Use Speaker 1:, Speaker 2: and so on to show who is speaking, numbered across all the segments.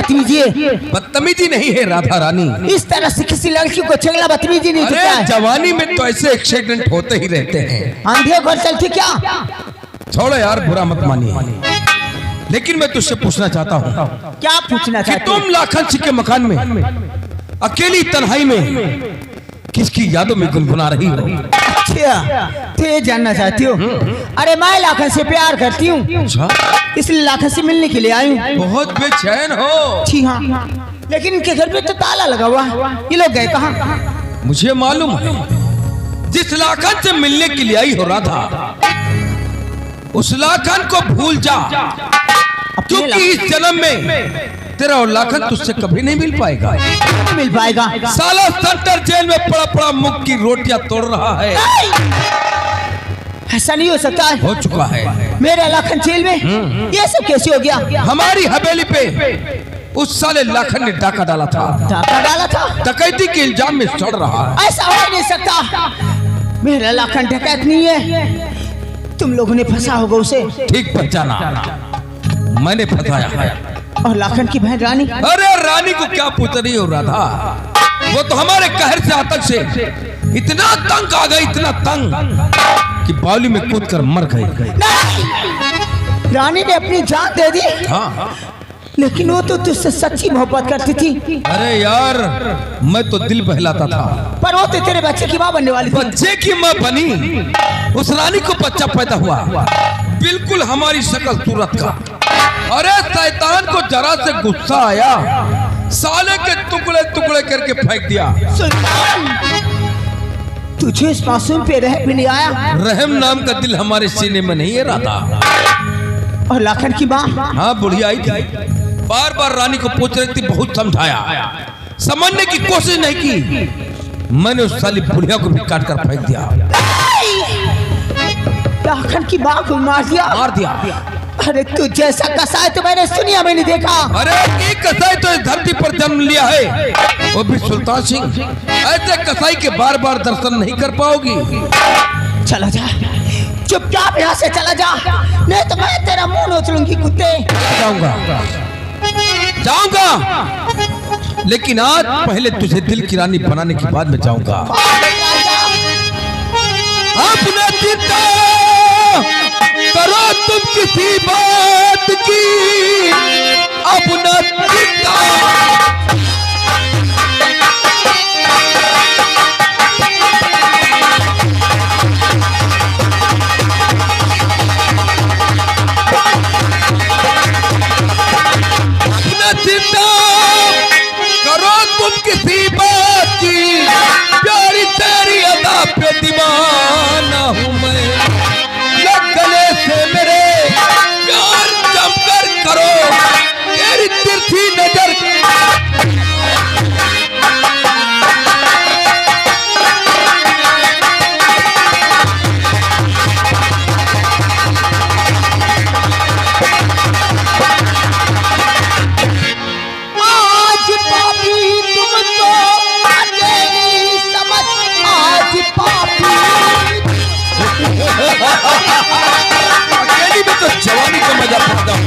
Speaker 1: बदतमीजी है।
Speaker 2: बदतमीजी नहीं है राधा रानी,
Speaker 1: इस तरह से किसी लड़की को छेड़ना बदतमीजी नहीं।
Speaker 2: अरे जवानी में तो ऐसे एक्सीडेंट होते ही रहते हैं।
Speaker 1: आंधी घर चलती क्या?
Speaker 2: छोड़ो यार, बुरा मत मानिए, लेकिन मैं तुझसे पूछना चाहता हूँ।
Speaker 1: क्या पूछना
Speaker 2: कि
Speaker 1: चाहते?
Speaker 2: तुम लाखन सिंह के मकान में अकेली तन्हाई में किसकी यादों में गुनगुना रही हो?
Speaker 1: अच्छा, तो ये जानना चाहती हो? अरे मैं लाखन से प्यार करती हूँ, इसलिए लाखन से मिलने के लिए आई हूँ।
Speaker 2: बहुत बेचैन हो?
Speaker 1: जी हाँ, लेकिन इनके घर पे तो ताला लगा हुआ है। ये लोग गए कहाँ?
Speaker 2: मुझे मालूम है, जिस लाखन से मिलने के लिए आई हो राधा, उस लाखन को भूल जा, क्योंकि इस जन्म में तेरा और लाखन तुझसे कभी नहीं मिल पाएगा।
Speaker 1: नहीं मिल पाएगा।
Speaker 2: साला सेंटर जेल में पड़ा पड़ा मुख की रोटियां तोड़ रहा है।
Speaker 1: ऐसा नहीं हो सकता है।
Speaker 2: हो चुका है।
Speaker 1: मेरा लाखन जेल में, ये सब कैसे हो गया?
Speaker 2: हमारी हवेली पे उस साले लाखन ने डाका डाला था।
Speaker 1: डाका डाला था?
Speaker 2: डकैती के इल्जाम में चढ़ रहा है।
Speaker 1: ऐसा हो नहीं सकता। मेरा लाखन डकैत नहीं है, तुम लोगों ने फंसा होगा उसे।
Speaker 2: ठीक पहचाना, मैंने फंसाया है।
Speaker 1: और लाखन की बहन रानी?
Speaker 2: अरे रानी को क्या पूछ रही हो राधा? वो तो हमारे कहर से आतंक से इतना तंग आ गई, इतना तंग कि बावली में कूद कर मर गई।
Speaker 1: रानी ने अपनी जान दे दी।
Speaker 2: हाँ,
Speaker 1: लेकिन वो तो तुझसे सच्ची मोहब्बत करती थी।
Speaker 2: अरे यार, मैं तो दिल बहलाता था।
Speaker 1: पर वो तो तेरे बच्चे की माँ बनने वाली थी।
Speaker 2: बच्चे की माँ बनी? उस रानी को बच्चा पैदा हुआ, बिल्कुल हमारी शक्ल सूरत का। अरे शैतान को जरा से गुस्सा आया, साले के टुकड़े टुकड़े करके फेंक दिया।
Speaker 1: सुल्तान, तुझे इस मासूम पे रहम भी नहीं आया?
Speaker 2: रहम नाम का दिल हमारे सीने में नहीं है राधा।
Speaker 1: और लाखन की माँ?
Speaker 2: हाँ, बुढ़िया आई थी, बार बार रानी को पूछ रही थी, बहुत समझाया, समझने की कोशिश नहीं की। मैंने उस साली बुढ़िया को भी काट कर फेंक दिया।
Speaker 1: लाखन की माँ को मार दिया?
Speaker 2: मार दिया।
Speaker 1: अरे तू जैसा कसाई तो मैंने सुनिया में नहीं देखा।
Speaker 2: अरे एक कसाई तो इस धरती पर जन्म लिया है, वो भी सुल्तान सिंह। ऐसे कसाई के बार बार दर्शन नहीं कर पाओगी।
Speaker 1: चला जा, चुपचाप यहाँ से चला जा, नहीं तो मैं तेरा मुंह नोच लूंगी कुत्ते।
Speaker 2: जाऊंगा, जाऊंगा, लेकिन आज पहले तुझे दिल की रानी बनाने के बाद में जाऊंगा। अपना चिंता करो तुम किसी बात की, अपना चिंता। अपना चिंता करो तुम किसी बात की, प्यारी तेरी अदा पे दीवाना हूँ मैं। गले से मेरे प्यार जमकर करो, तेरी तिरछी नजर।
Speaker 1: आज पापी तुमको अकेली समझ, आज पापी।
Speaker 2: अकेली में तो जवानी का मजा पाता हूँ।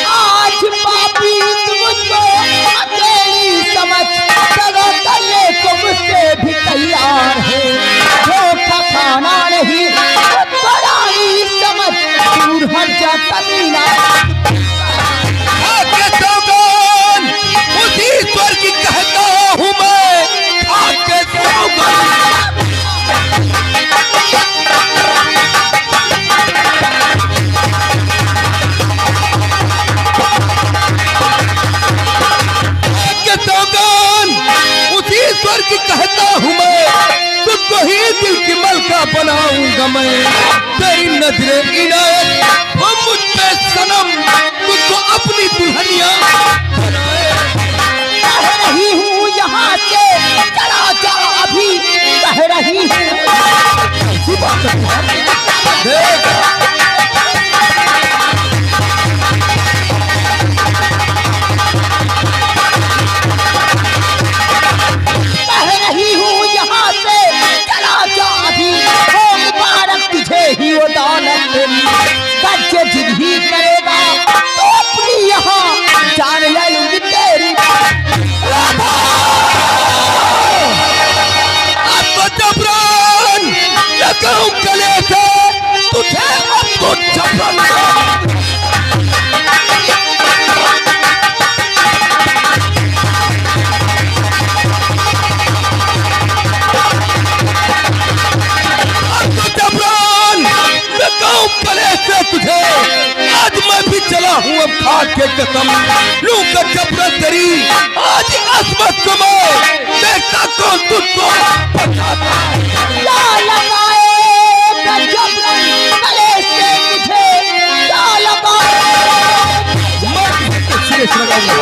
Speaker 1: आज पापी तुमको अकेली समझ, चलो करने को मुझसे भी तैयार है। धोखा खाना नहीं, बड़ाई समझ, दूर हट जा कमीना।
Speaker 2: आके सौगन उसी ईश्वर की कहता हूँ मैं, आके सौगन। उसी ईश्वर की कहता हूँ मैं, तुझको ही दिल की मलका बनाऊंगा मैं। तेरी नजरे इनायत वो मुझ पे सनम, तुझको अपनी दुल्हनिया बनाए।
Speaker 1: कह रही हूँ यहाँ से चला जा, अभी कह रही हूँ।
Speaker 2: देख
Speaker 1: कह रही हूँ यहाँ से चला जा, अभी हो मुबारक तुझे ही वो दौलत।
Speaker 2: करी आज असमत को मैं देखता कौन तुझको बताता
Speaker 1: क्या लगाए गजब गले से मुझे, क्या लगाए
Speaker 2: मैं सुरेश लगाऊंगा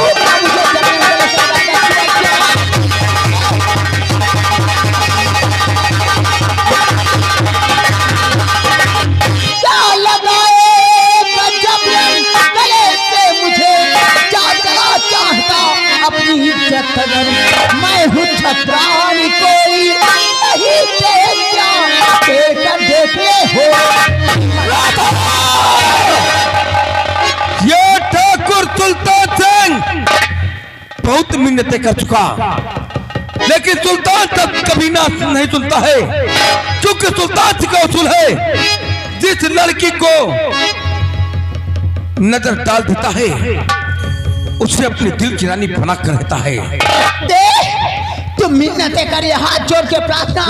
Speaker 1: अपनी इज्जत अगर मैं हूँ छत्रानी कोई नहीं देख ले हो।
Speaker 2: ये ठाकुर सुल्तान सिंह बहुत मिन्नतें कर चुका, लेकिन सुल्तान तक कभी ना नहीं सुनता है, क्योंकि सुल्तान सिंह का उसूल है जिस लड़की को नजर डाल देता है उसे अपने दिल की रानी बना कर रहता है।
Speaker 1: तुम मिन्नतें कर हाथ जोड़ के प्रार्थना,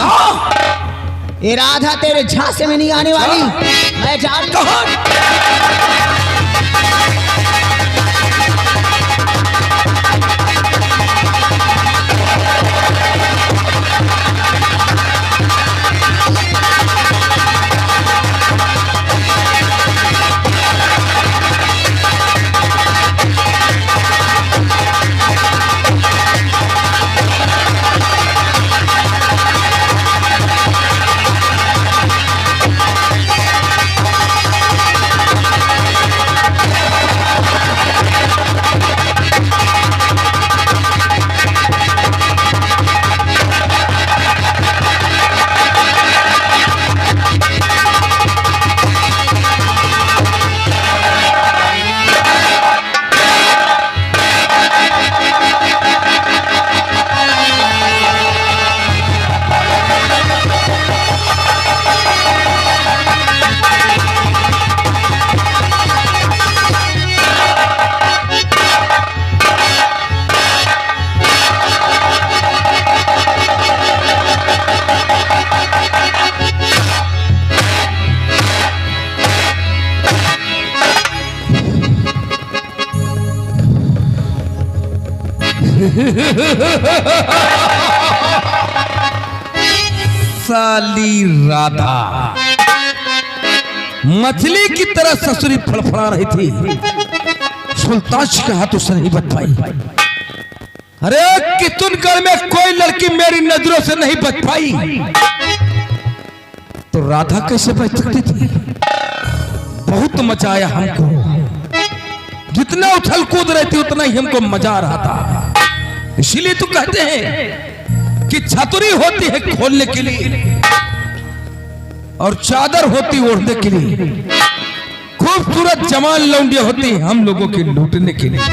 Speaker 1: ये राधा तेरे झांसे में नहीं आने वाली, मैं जानता हूं।
Speaker 2: साली राधा मछली की तरह ससुरी फड़फड़ा रही थी, सुल्तान के हाथों से नहीं बच पाई। अरे कितुनगढ़ में कोई लड़की मेरी नजरों से नहीं बच पाई, तो राधा कैसे बच सकती थी? बहुत मजा आया हमको, जितना उछल कूद रही थी उतना ही हमको मजा आ रहा था। इसीलिए तो कहते हैं कि छतरी होती है खोलने के लिए और चादर होती ओढ़ने के लिए, खूबसूरत जवान लौंडिया होती है हम लोगों के लूटने के लिए।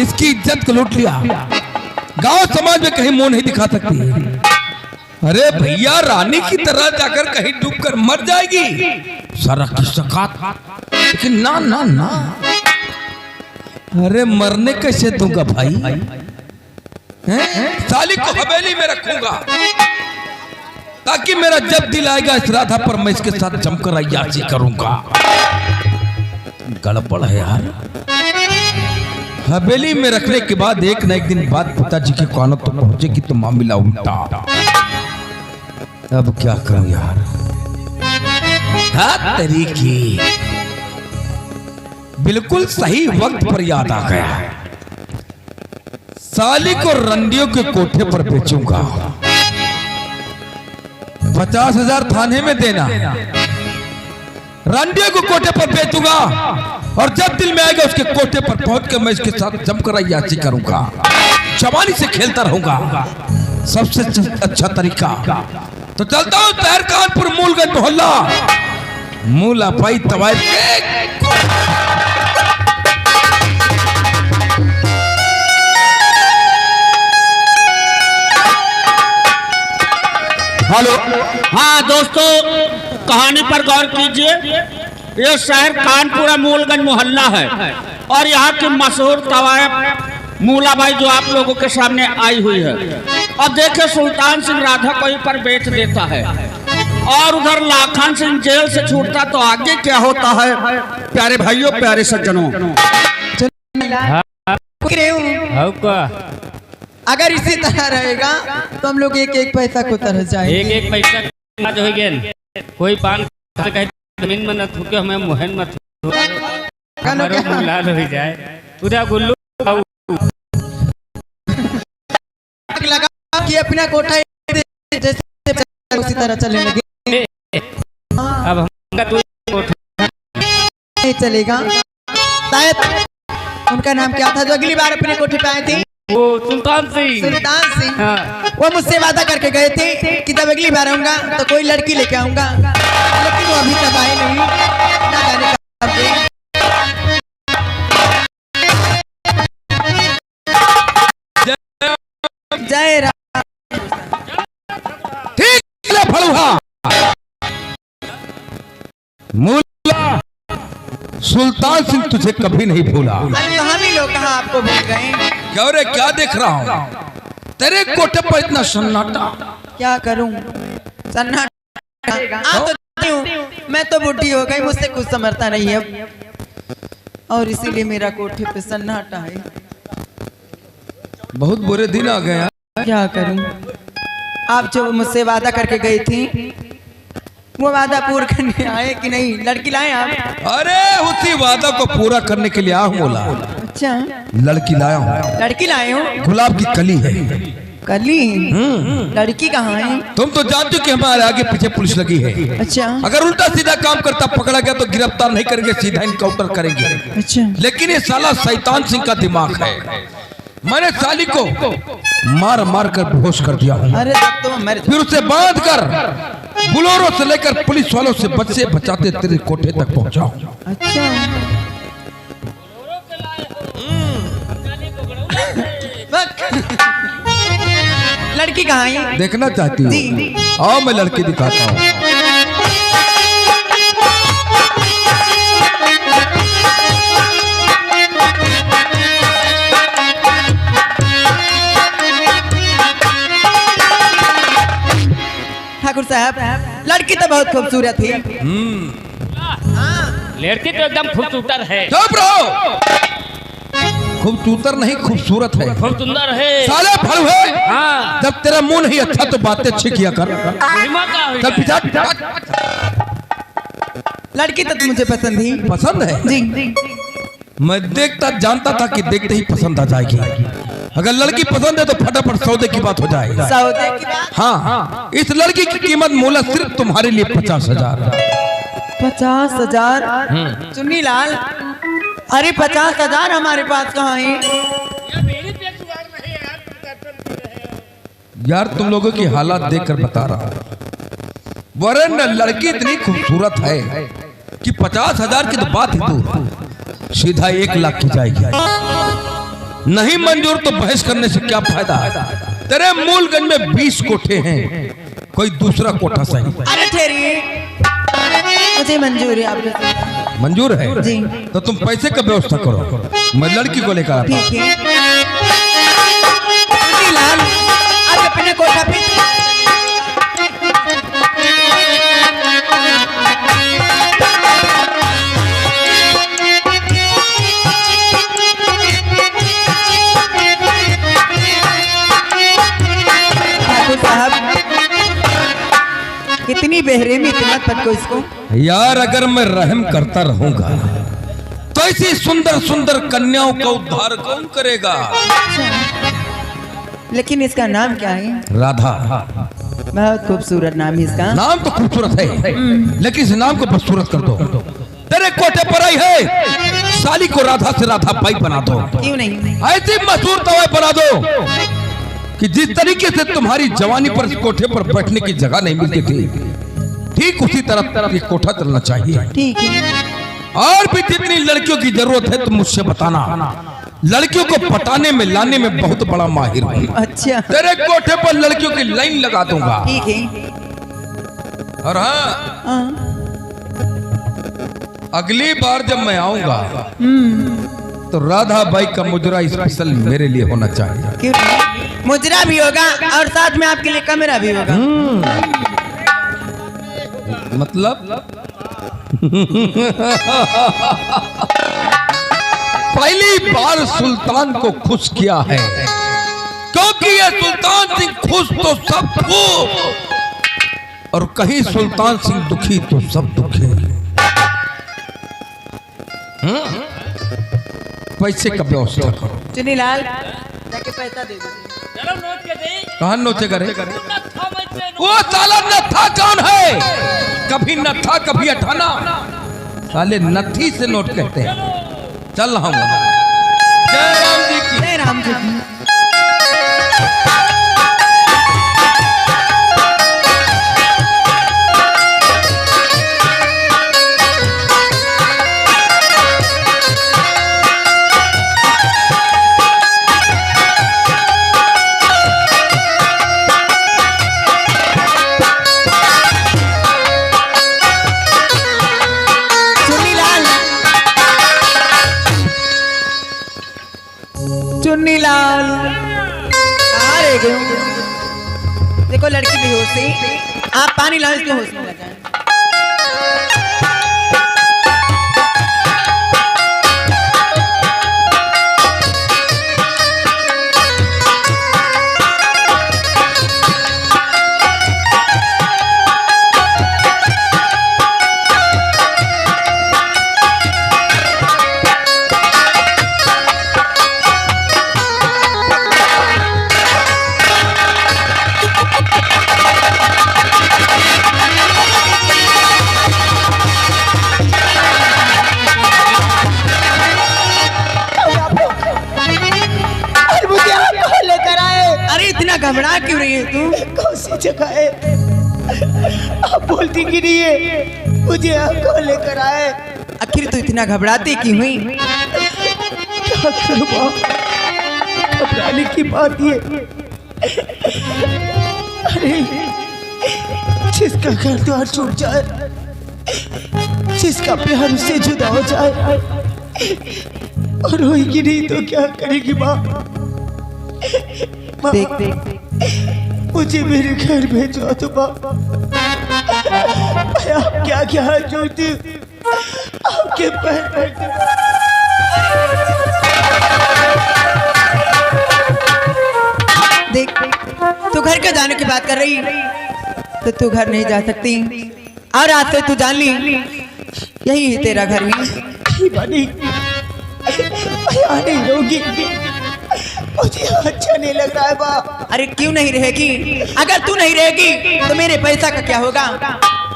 Speaker 2: इसकी इज्जत को लूट लिया, गांव समाज में कहीं मुंह नहीं दिखा सकती। अरे भैया रानी की तरह जाकर कहीं डूबकर मर जाएगी सारा की सकात, लेकिन ना ना ना, अरे मरने कैसे दूंगा भाई? साली को हवेली में रखूंगा ताकि मेरा जब दिल आएगा इस राधा पर मैं इसके साथ जमकर अय्याशी करूंगा। गड़बड़ है यार, हवेली में रखने के बाद एक न एक दिन बाद पिताजी के कानों तो पहुंचेगी तो मामला उल्टा। अब क्या करूं यार? हाँ तरीके बिल्कुल सही वक्त पर याद आ गया। साली को रंडियों के कोठे पर बेचूंगा, 50,000 थाने में देना, रंडियों को कोठे पर बेचूंगा और जब दिल में आएगा उसके कोठे पर पहुंचकर मैं इसके साथ जमकर अय्याशी करूंगा, जवानी से खेलता रहूंगा। सबसे अच्छा तरीका तो चलता हूं शहर कानपुर मूलगंज मोहल्ला, मूला पाई तवायफ।
Speaker 3: हेलो, हाँ दोस्तों, कहानी पर गौर कीजिए। ये शहर कानपुरा मूलगंज मोहल्ला है और यहाँ की मशहूर तवायफ मूला भाई जो आप लोगों के सामने आई हुई है। अब देखे सुल्तान सिंह राधा को ही पर बेच देता है और उधर लाखन सिंह जेल से छूटता तो आगे क्या होता है? प्यारे भाइयों, प्यारे सज्जनों,
Speaker 1: अगर इसी तरह रहेगा तो हम लोग एक एक पैसा को तरह जाएंगे।
Speaker 4: एक एक पैसा जो है कोई पान जमीन में न थूके, हमें मोहन में लाल हो जाए पूरा गुल्लू
Speaker 1: लगा कि अपना कोठा जैसे उसी तरह चलने लगे।
Speaker 4: अब हम
Speaker 1: नहीं चलेगा। शायद उनका नाम क्या था जो अगली बार अपने कोठे पे आए थे?
Speaker 4: वो सुल्तान सिंह।
Speaker 1: सुल्तान सिंह।
Speaker 4: हाँ।
Speaker 1: वो मुझसे वादा करके गए थे कि जब अगली बार आऊंगा तो कोई लड़की लेके आऊंगा, लेकिन वो अभी तक आए नहीं। ना जाने कब आएंगे। जय राम।
Speaker 2: ठीक है फलुहा। मुल्ला सुल्तान सिंह तुझे कभी नहीं भूला।
Speaker 1: अरे तो हम ही लोग कहाँ आपको भूल गए?
Speaker 2: क्या रे, क्या देख रहा हूँ? तेरे कोठे पर इतना सन्नाटा।
Speaker 1: क्या करूं? सन्नाटा आ तो जाती हूं, मैं तो बुढ़ी हो गई, मुझसे कुछ समझता नहीं है और इसीलिए मेरा कोठे पे सन्नाटा है।
Speaker 2: बहुत बुरे दिन आ गए।
Speaker 1: क्या करूं? आप जो मुझसे वादा करके गई थी वो वादा पूरा करने आए कि नहीं? लड़की लाए आप?
Speaker 2: अरे उसी वादा को पूरा करने के लिए आ बोला।
Speaker 1: अच्छा,
Speaker 2: लड़की लाया हूँ।
Speaker 1: लड़की लाए हो?
Speaker 2: गुलाब की कली है।
Speaker 1: कली? लड़की कहाँ है?
Speaker 2: तुम तो जानते हो कि हमारे आगे पीछे पुलिस लगी है।
Speaker 1: अच्छा।
Speaker 2: अगर उल्टा सीधा काम करता पकड़ा गया तो गिरफ्तार नहीं करेंगे, सीधा इनकाउंटर करेंगे।
Speaker 1: अच्छा।
Speaker 2: लेकिन ये साला शैतान सिंह का दिमाग है। मैंने साली को मार मार कर बेहोश कर दिया हूँ।
Speaker 1: अरे तो मर
Speaker 2: फिर उसे बांध कर बुलोरो से लेकर पुलिस वालों से बच्चे बचाते तेरे कोठे तक पहुँचाऊं।
Speaker 1: अच्छा। लड़की कहाँ है?
Speaker 2: देखना चाहती हूँ? आओ मैं लड़की दिखाता हूँ।
Speaker 1: ठाकुर साहब, लड़की तो बहुत खूबसूरत है।
Speaker 4: लड़की तो एकदम खूबसूरत है।
Speaker 2: चुप रहो। खूबसूरत नहीं, खूबसूरत है।
Speaker 4: खूब सुंदर है।
Speaker 2: साले फल है।
Speaker 4: हाँ।
Speaker 2: जब तेरा मुंह नहीं अच्छा तो बातें अच्छी किया कर। चल पीछा।
Speaker 1: लड़की तो मुझे पसंद ही
Speaker 2: पसंद है?
Speaker 1: जी।
Speaker 2: मैं देखता जानता था कि देखते ही पसंद आ जाएगी। अगर लड़की पसंद है तो फटाफट सौदे की बात हो जाएगी।
Speaker 1: सौदे की बात?
Speaker 2: हाँ, इस लड़की की कीमत मूला सिर्फ तुम्हारे लिए 50,000।
Speaker 1: 50,000? चुन्नी लाल, अरे 50,000 हमारे पास कहाँ है?
Speaker 2: यार तुम लोगों की हालात देखकर बता रहा हूँ। वरन लड़की इतनी खूबसूरत है कि 50,000 की तो बात ही दूर, सीधा 1 लाख की जाएगी। नहीं मंजूर तो बहस करने से क्या फायदा? तेरे मूलगंज में 20 कोठे हैं, कोई दूसरा कोठा सही।
Speaker 1: अरे ठहरिए, मुझे मंजूर है। आपके
Speaker 2: मंजूर है
Speaker 1: जी।
Speaker 2: तो तुम पैसे का व्यवस्था करो, मैं लड़की को लेकर आता हूं।
Speaker 1: ठीक है। चुन्नी लाल, आज अपने कोठा पे कितनी बेरहमी मत पटको इसको।
Speaker 2: यार अगर मैं रहम करता रहूंगा तो ऐसी सुंदर सुंदर कन्याओं का उद्धार कौन करेगा?
Speaker 1: लेकिन इसका नाम क्या है?
Speaker 2: राधा।
Speaker 1: बहुत खूबसूरत नाम है इसका।
Speaker 2: नाम तो खूबसूरत है, लेकिन इस नाम को बदसूरत कर दो। तेरे कोठे पर आई है, साली को राधा से राधा बाई बना दो।
Speaker 1: क्यों नहीं?
Speaker 2: ऐसी मशहूर दवाई बना दो कि जिस तरीके से तुम्हारी जवानी पर इस कोठे पर बैठने की जगह नहीं मिलती थी, ठीक उसी तरह ये कोठा चलना चाहिए।
Speaker 1: ठीक है।
Speaker 2: और भी जितनी लड़कियों की जरूरत है तुम मुझसे बताना। लड़कियों को पटाने में लाने में बहुत बड़ा माहिर हूँ।
Speaker 1: अच्छा।
Speaker 2: तेरे कोठे पर लड़कियों की लाइन लगा दूंगा।
Speaker 1: ठीक है।
Speaker 2: और हाँ, अगली बार जब मैं आऊंगा तो राधा बाई का मुजरा स्पेशल मेरे लिए होना चाहिए।
Speaker 1: क्यों नहीं? मुजरा भी होगा और साथ में आपके लिए कमरा भी होगा।
Speaker 2: मतलब पहली बार सुल्तान को खुश किया है, क्योंकि ये सुल्तान सिंह खुश तो सब खुश, और कहीं सुल्तान सिंह दुखी तो सब दुखी। पैसे का व्यवस्था करो।
Speaker 1: चुनीलाल जाके पैसा दे दो।
Speaker 4: चलो नोट के दे।
Speaker 2: कहाँ नोचे करे? वो साला नत्था कौन है? कभी नत्था कभी अठाना, साले नत्थी से नोट कहते हैं। चल हम जय राम जी की।
Speaker 1: जय राम जी की। चुन्नीलाल कहाँ रह गए? देखो लड़की बेहोश थी, आप पानी लाओ इसको होश में लगाएं। घबरा क्यों रही है तू? कौन सी जगह है? आप बोलती क्यों नहीं है? मुझे आपको लेकर आए। आखिर तू इतना घबराती क्यों हुई? क्या करूं माँ, घबराने की बात ये। अरे जिसका घर द्वार छूट जाए, जिसका प्यार उससे जुदा हो जाए और होगी नहीं तो क्या करेगी माँ? देख देख मुझे मेरे घर भेजो तो मैं आप क्या क्या जोड़ती आपके पैर देख। तू घर के जाने की बात कर रही तो तू घर नहीं जा सकती, और आज से तू जान ली यही है तेरा घर ही बनी। नहीं रहोगी, मुझे अच्छा नहीं लग रहा है बा। अरे क्यों नहीं रहेगी? अगर तू नहीं रहेगी तो मेरे पैसा का क्या होगा?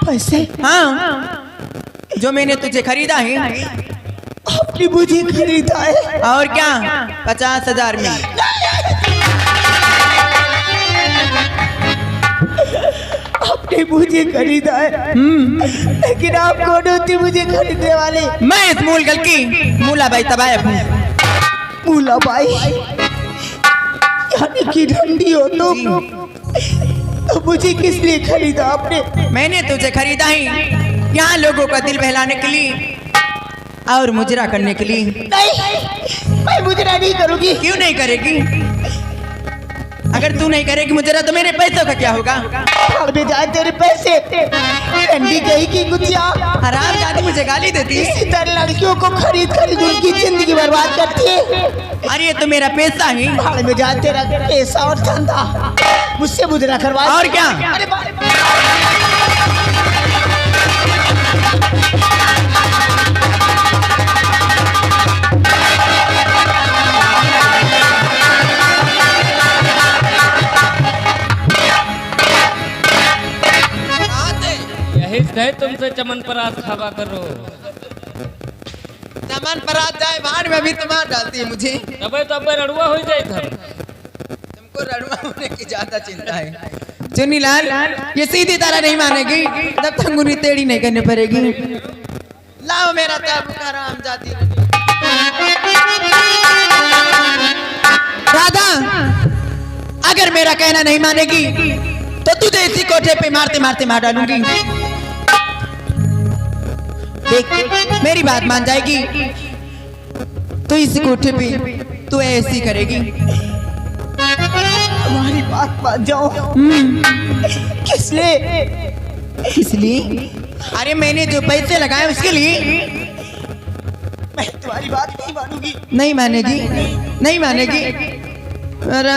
Speaker 1: पैसे? हाँ, जो मैंने तुझे खरीदा है। आपने मुझे खरीदा है? और क्या, 50,000 में। आपने मुझे खरीदा है, लेकिन आप कौन होती मुझे खरीदने वाले? मैं इस मूलगल की मूलाबाई तबायब हूँ। मूलाबाई यानी कि ठंडी हो तो मुझे किस लिए खरीदा आपने? मैंने तुझे खरीदा ही यहाँ लोगों का दिल बहलाने के लिए और मुजरा करने के लिए। नहीं, मैं मुजरा नहीं करूंगी। क्यों नहीं करेगी? अगर तू नहीं करेगी मुजरा तो मेरे पैसों का क्या होगा? भाग जाए तेरे पैसे। ठंडी गई की गुजिया हराम जाती मुझे गाली देती है। इसी तरह लड़कियों को खरीद खरीद उनकी जिंदगी बर्बाद करती है। अरे ये तो मेरा पैसा ही। भाड़ में जाए तेरा पैसा और धंधा, मुझसे मुजरा करवा। और क्या?
Speaker 4: गए तुमसे चमन परात खावा करो।
Speaker 1: चमन परात जाए भाड़ में भी तुम्हारा डालती है मुझे।
Speaker 4: तबे तो रड़ुआ हो जाए था।
Speaker 1: तुमको रड़ुआ होने की ज्यादा चिंता है। चुन्नीलाल ये सीधी तरह नहीं मानेगी, तब तक अंगुली टेढ़ी नहीं करनी पड़ेगी। लाओ मेरा चाबू का राम जाती। राधा, अगर मेरा कहना नहीं मानेगी तो तुझे इसी कोठे पे मारते मारते मार डालूंगी। देख, मेरी बात मान जाएगी तो इस कोठे पे तू ऐसी करेगी। हमारी बात मान जाओ। किस लिए? अरे मैंने जो पैसे लगाए उसके लिए। मैं तुम्हारी बात नहीं मानूंगी। नहीं मानेगी, नहीं मानेगी। अरे